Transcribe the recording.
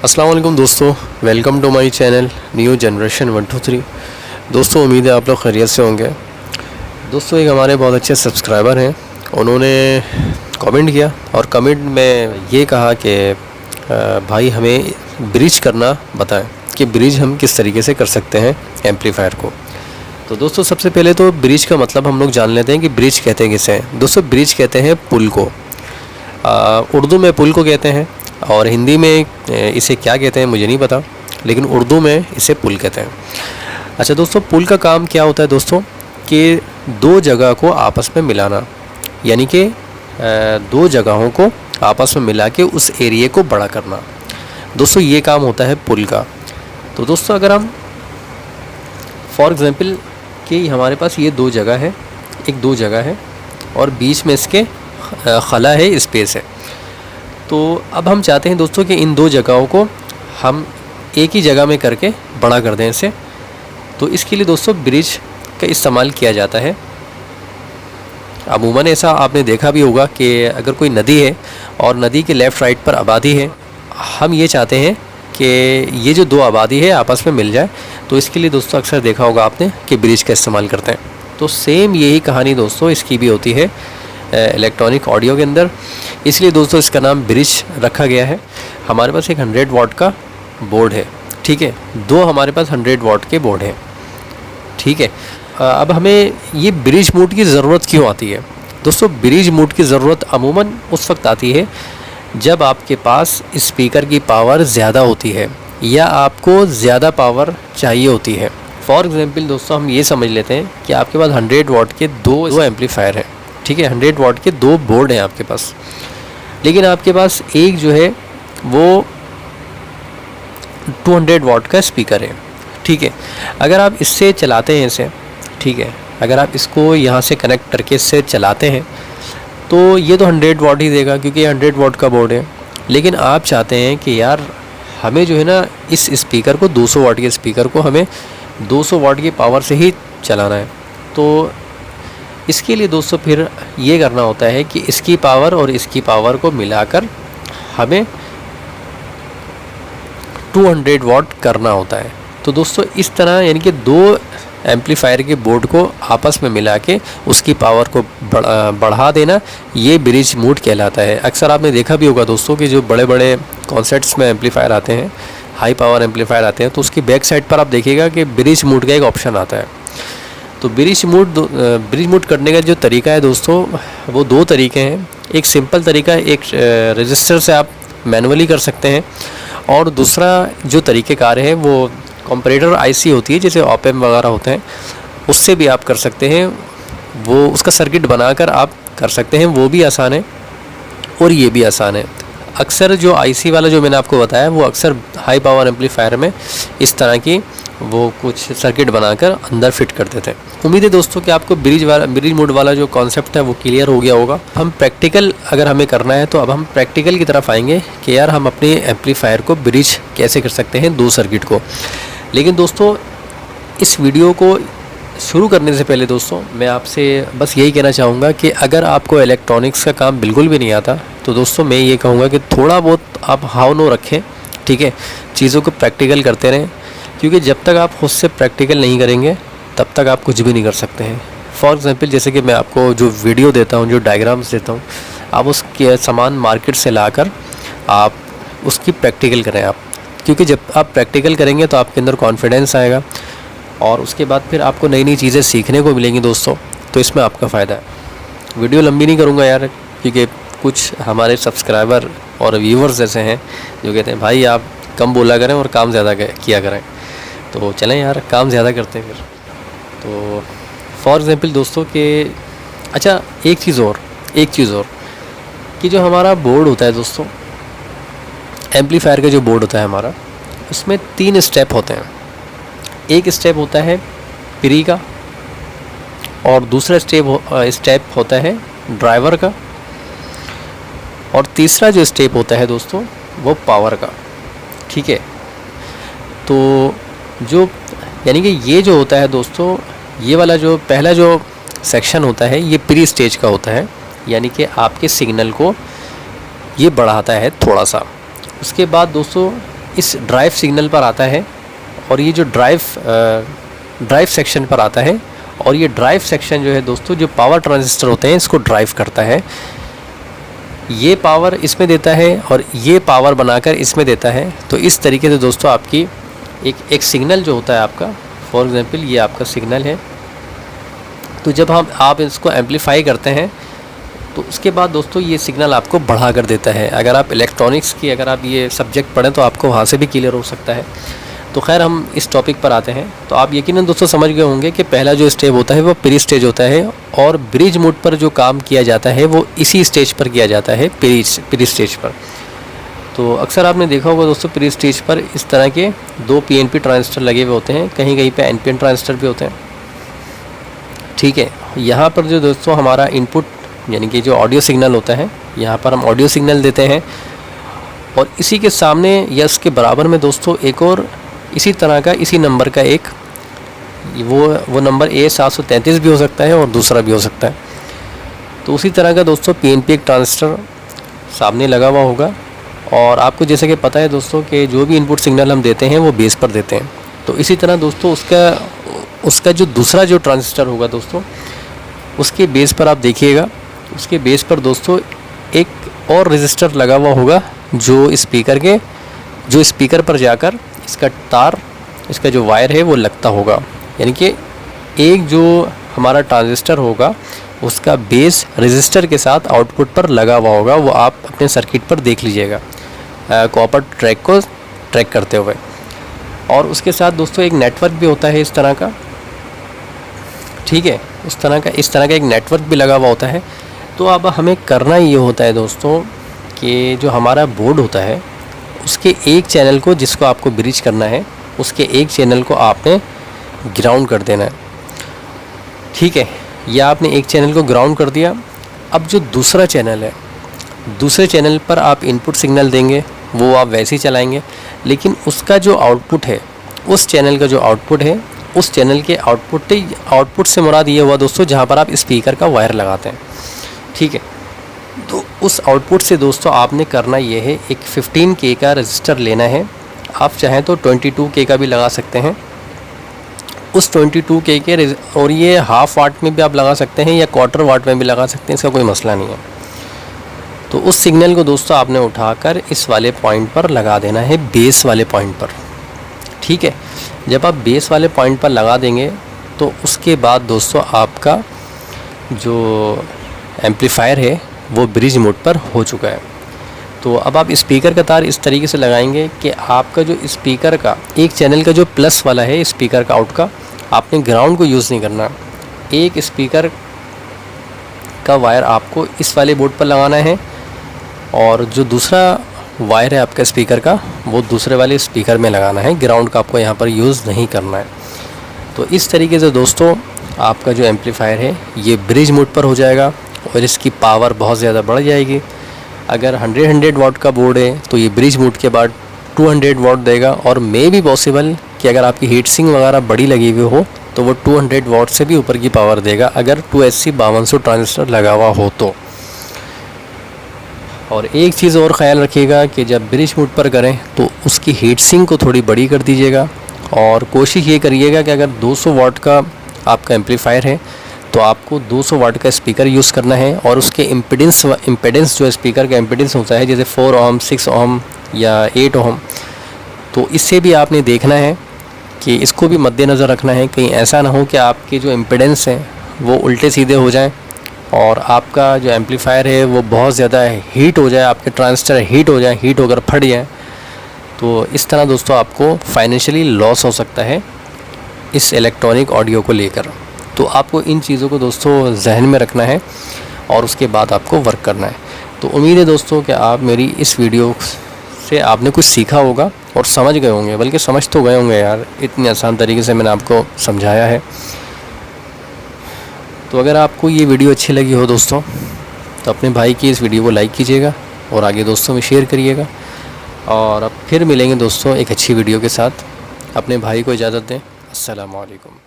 अस्सलाम वालेकुम दोस्तों, welcome to my channel new generation 123। दोस्तों उम्मीद है आप लोग खैरियत से होंगे। दोस्तों एक हमारे बहुत अच्छे सब्सक्राइबर हैं, उन्होंने कमेंट किया और कमेंट में ये कहा कि भाई हमें ब्रिज करना बताएं कि ब्रिज हम किस तरीके से कर सकते हैं एम्पलीफायर को। तो दोस्तों सबसे पहले तो ब्रिज का मतलब हम लोग जान लेते हैं कि ब्रिज कहते हैं किसे। दोस्तों ब्रिज कहते हैं पुल को, उर्दू में पुल को कहते हैं और हिंदी में इसे क्या कहते हैं मुझे नहीं पता, लेकिन उर्दू में इसे पुल कहते हैं। अच्छा दोस्तों, पुल का काम क्या होता है दोस्तों कि दो जगह को आपस में मिलाना, यानी कि दो जगहों को आपस में मिला के उस एरिया को बड़ा करना। दोस्तों ये काम होता है पुल का। तो दोस्तों अगर हम फॉर एग्ज़ाम्पल कि हमारे पास ये दो जगह है, एक दो जगह है और बीच में इसके खला है, स्पेस है। तो अब हम चाहते हैं दोस्तों कि इन दो जगहों को हम एक ही जगह में करके बड़ा कर दें इसे। तो इसके लिए दोस्तों ब्रिज का इस्तेमाल किया जाता है। अमूमन ऐसा आपने देखा भी होगा कि अगर कोई नदी है और नदी के लेफ़्ट राइट पर आबादी है, हम ये चाहते हैं कि ये जो दो आबादी है आपस में मिल जाए, तो इसके लिए दोस्तों अक्सर देखा होगा आपने कि ब्रिज का इस्तेमाल करते हैं। तो सेम यही कहानी दोस्तों इसकी भी होती है इलेक्ट्रॉनिक ऑडियो के अंदर, इसलिए दोस्तों इसका नाम ब्रिज रखा गया है। हमारे पास एक 100 वाट का बोर्ड है, ठीक है, दो हमारे पास 100 वाट के बोर्ड हैं, ठीक है। अब हमें ये ब्रिज मोड की ज़रूरत क्यों आती है दोस्तों? ब्रिज मोड की ज़रूरत अमूमन उस वक्त आती है जब आपके पास स्पीकर की पावर ज़्यादा होती है या आपको ज़्यादा पावर चाहिए होती है। फॉर एग्ज़ाम्पल दोस्तों हम ये समझ लेते हैं कि आपके पास 100 वाट के दो एम्पलीफायर हैं, ठीक है, 100 वाट के दो बोर्ड हैं आपके पास, लेकिन आपके पास एक जो है वो 200 वाट का स्पीकर है, ठीक है। अगर आप इससे चलाते हैं इसे, ठीक है, अगर आप इसको यहाँ से कनेक्ट करके इससे चलाते हैं तो ये तो 100 वाट ही देगा क्योंकि ये 100 वाट का बोर्ड है। लेकिन आप चाहते हैं कि यार हमें जो है ना इस स्पीकर को 200 वाट के स्पीकर को हमें 200 वाट की पावर से ही चलाना है। तो इसके लिए दोस्तों फिर ये करना होता है कि इसकी पावर और इसकी पावर को मिलाकर हमें 200 वाट करना होता है। तो दोस्तों इस तरह यानी कि दो एम्पलीफायर के बोर्ड को आपस में मिला के उसकी पावर को बढ़ा देना, ये ब्रिज मोड कहलाता है। अक्सर आपने देखा भी होगा दोस्तों कि जो बड़े बड़े कॉन्सर्ट्स में एम्पलीफायर आते हैं, हाई पावर एम्पलीफायर आते हैं, तो उसकी बैक साइड पर आप देखिएगा कि ब्रिज मोड का एक ऑप्शन आता है। तो ब्रिज मोड करने का जो तरीका है दोस्तों वो दो तरीके हैं। एक सिंपल तरीका, एक रजिस्टर से आप मैनुअली कर सकते हैं, और दूसरा जो तरीक़ेकार है वो कंपैरेटर आईसी होती है, जैसे ऑप-एम्प वगैरह होते हैं, उससे भी आप कर सकते हैं। वो उसका सर्किट बनाकर आप कर सकते हैं, वो भी आसान है और ये भी आसान है। अक्सर जो आईसी वाला जो मैंने आपको बताया वो अक्सर हाई पावर एम्पलीफायर में इस तरह की वो कुछ सर्किट बनाकर अंदर फिट करते थे। उम्मीद है दोस्तों कि आपको ब्रिज मोड वाला जो कॉन्सेप्ट है वो क्लियर हो गया होगा। हम प्रैक्टिकल अगर हमें करना है तो अब हम प्रैक्टिकल की तरफ आएंगे कि यार हम अपने एम्पलीफायर को ब्रिज कैसे कर सकते हैं दो सर्किट को। लेकिन दोस्तों इस वीडियो को शुरू करने से पहले दोस्तों मैं आपसे बस यही कहना चाहूँगा कि अगर आपको इलेक्ट्रॉनिक्स का काम बिल्कुल भी नहीं आता तो दोस्तों मैं ये कहूँगा कि थोड़ा बहुत आप हाव नो रखें, ठीक है, चीज़ों को प्रैक्टिकल करते रहें, क्योंकि जब तक आप खुद से प्रैक्टिकल नहीं करेंगे तब तक आप कुछ भी नहीं कर सकते हैं। फॉर एग्ज़ाम्पल जैसे कि मैं आपको जो वीडियो देता हूँ, जो डायग्राम्स देता हूँ, आप उसके सामान मार्केट से लाकर आप उसकी प्रैक्टिकल करें आप, क्योंकि जब आप प्रैक्टिकल करेंगे तो आपके अंदर कॉन्फिडेंस आएगा और उसके बाद फिर आपको नई नई चीज़ें सीखने को मिलेंगी दोस्तों। तो इसमें आपका फ़ायदा है। वीडियो लंबी नहीं करूँगा यार, क्योंकि कुछ हमारे सब्सक्राइबर और व्यूवर्स ऐसे हैं जो कहते हैं भाई आप कम बोला करें और काम ज़्यादा किया करें। तो चलें यार काम ज़्यादा करते हैं फिर। तो फॉर एग्ज़ाम्पल दोस्तों कि अच्छा एक चीज़ और कि जो हमारा बोर्ड होता है दोस्तों, एम्पलीफायर का जो बोर्ड होता है हमारा, उसमें 3 स्टेप होते हैं। एक स्टेप होता है प्री का, और दूसरा स्टेप होता है ड्राइवर का, और तीसरा जो स्टेप होता है दोस्तों वो पावर का, ठीक है। तो जो यानी कि ये जो होता है दोस्तों, ये वाला जो पहला जो सेक्शन होता है ये प्री स्टेज का होता है, यानी कि आपके सिग्नल को ये बढ़ाता है थोड़ा सा। उसके बाद दोस्तों इस ड्राइव सिग्नल पर आता है और ये जो ड्राइव सेक्शन पर आता है, और ये ड्राइव सेक्शन जो है दोस्तों जो पावर ट्रांजिस्टर होते हैं इसको ड्राइव करता है। ये पावर इसमें देता है और ये पावर बनाकर इसमें देता है। तो इस तरीके से दोस्तों आपकी एक सिग्नल जो होता है आपका, फॉर एग्जांपल ये आपका सिग्नल है, तो जब आप इसको एम्पलीफाई करते हैं तो उसके बाद दोस्तों ये सिग्नल आपको बढ़ा कर देता है। अगर आप इलेक्ट्रॉनिक्स की अगर आप ये सब्जेक्ट पढ़ें तो आपको वहाँ से भी क्लियर हो सकता है। तो खैर हम इस टॉपिक पर आते हैं। तो आप यकीनन दोस्तों समझ गए होंगे कि पहला जो स्टेप होता है वो प्री स्टेज होता है, और ब्रिज मोड पर जो काम किया जाता है वो इसी स्टेज पर किया जाता है, प्री स्टेज पर। तो अक्सर आपने देखा होगा दोस्तों प्री स्टेज पर इस तरह के 2 PNP ट्रांजिस्टर लगे हुए होते हैं, कहीं कहीं पे NPN ट्रांजिस्टर भी होते हैं। ठीक है, यहाँ पर जो दोस्तों हमारा इनपुट यानी कि जो ऑडियो सिग्नल होता है, यहाँ पर हम ऑडियो सिग्नल देते हैं, और इसी के सामने या इसके बराबर में दोस्तों एक और इसी तरह का इसी नंबर का एक वो नंबर A733 भी हो सकता है और दूसरा भी हो सकता है। तो उसी तरह का दोस्तों PNP एक ट्रांजिस्टर सामने लगा हुआ होगा, और आपको जैसे कि पता है दोस्तों कि जो भी इनपुट सिग्नल हम देते हैं वो बेस पर देते हैं। तो इसी तरह दोस्तों उसका जो दूसरा जो ट्रांजिस्टर होगा दोस्तों उसके बेस पर आप देखिएगा, उसके बेस पर दोस्तों एक और रेजिस्टर लगा हुआ होगा जो स्पीकर पर जाकर इसका तार, इसका जो वायर है वो लगता होगा। यानी कि एक जो हमारा ट्रांजिस्टर होगा उसका बेस रेजिस्टर के साथ आउटपुट पर लगा हुआ होगा, वो आप अपने सर्किट पर देख लीजिएगा कॉपर ट्रैक को ट्रैक करते हुए। और उसके साथ दोस्तों एक नेटवर्क भी होता है इस तरह का, ठीक है, इस तरह का एक नेटवर्क भी लगा हुआ होता है। तो अब हमें करना ये होता है दोस्तों कि जो हमारा बोर्ड होता है उसके एक चैनल को, जिसको आपको ब्रिज करना है, उसके एक चैनल को आपने ग्राउंड कर देना है। ठीक है, या आपने एक चैनल को ग्राउंड कर दिया। अब जो दूसरा चैनल है, दूसरे चैनल पर आप इनपुट सिग्नल देंगे, वो आप वैसे ही चलाएंगे, लेकिन उसका जो आउटपुट है, उस चैनल का जो आउटपुट है, उस चैनल के आउटपुट से मुराद ये हुआ दोस्तों जहाँ पर आप स्पीकर का वायर लगाते हैं। ठीक है, तो उस आउटपुट से दोस्तों आपने करना ये है, एक 15K का रजिस्टर लेना है। आप चाहें तो 22K का भी लगा सकते हैं। उस 22K के, और ये हाफ वाट में भी आप लगा सकते हैं या क्वार्टर वाट में भी लगा सकते हैं, इसका कोई मसला नहीं है। तो उस सिग्नल को दोस्तों आपने उठाकर इस वाले पॉइंट पर लगा देना है, बेस वाले पॉइंट पर। ठीक है, जब आप बेस वाले पॉइंट पर लगा देंगे तो उसके बाद दोस्तों आपका जो एम्पलीफायर है वो ब्रिज मोड पर हो चुका है। तो अब आप स्पीकर का तार इस तरीके से लगाएंगे कि आपका जो स्पीकर का एक चैनल का जो प्लस वाला है स्पीकर का आउट का, आपने ग्राउंड को यूज़ नहीं करना। एक स्पीकर का वायर आपको इस वाले बोर्ड पर लगाना है, और जो दूसरा वायर है आपका स्पीकर का वो दूसरे वाले स्पीकर में लगाना है। ग्राउंड का आपको यहाँ पर यूज़ नहीं करना है। तो इस तरीके से दोस्तों आपका जो एम्पलीफायर है ये ब्रिज मोड पर हो जाएगा, और इसकी पावर बहुत ज़्यादा बढ़ जाएगी। अगर 100 वाट का बोर्ड है तो ये ब्रिज मोड के बाद 200 वाट देगा, और मे भी पॉसिबल कि अगर आपकी हीट सिंक वगैरह बड़ी लगी हुई हो तो वो 200 वाट से भी ऊपर की पावर देगा, अगर 2SC 5200 ट्रांजिस्टर लगा हुआ हो तो। और एक चीज़ और ख़्याल रखिएगा कि जब ब्रिज मोड पर करें तो उसकी हीट सिंक को थोड़ी बड़ी कर दीजिएगा, और कोशिश ये करिएगा कि अगर 200 वाट का आपका एम्पलीफायर है तो आपको 200 वाट का स्पीकर यूज़ करना है, और उसके इम्पीडेंस जो स्पीकर का इम्पीडेंस होता है जैसे 4 ओम, 6 ओम या 8 ओम, तो इससे भी आपने देखना है कि इसको भी मद्देनज़र रखना है, कहीं ऐसा ना हो कि आपके जो इम्पीडेंस हैं वो उल्टे सीधे हो जाएं और आपका जो एम्पलीफायर है वो बहुत ज़्यादा हीट हो जाए, आपके ट्रांजिस्टर हीट हो जाए, हीट होकर फट जाए। तो इस तरह दोस्तों आपको फाइनेंशियली लॉस हो सकता है इस इलेक्ट्रॉनिक ऑडियो को लेकर। तो आपको इन चीज़ों को दोस्तों जहन में रखना है और उसके बाद आपको वर्क करना है। तो उम्मीद है दोस्तों कि आप मेरी इस वीडियो से आपने कुछ सीखा होगा और समझ गए होंगे, बल्कि समझ तो गए होंगे यार, इतने आसान तरीके से मैंने आपको समझाया है। तो अगर आपको ये वीडियो अच्छी लगी हो दोस्तों तो अपने भाई की इस वीडियो को लाइक कीजिएगा और आगे दोस्तों में शेयर करिएगा। और अब फिर मिलेंगे दोस्तों एक अच्छी वीडियो के साथ। अपने भाई को इजाज़त दें। अस्सलाम वालेकुम।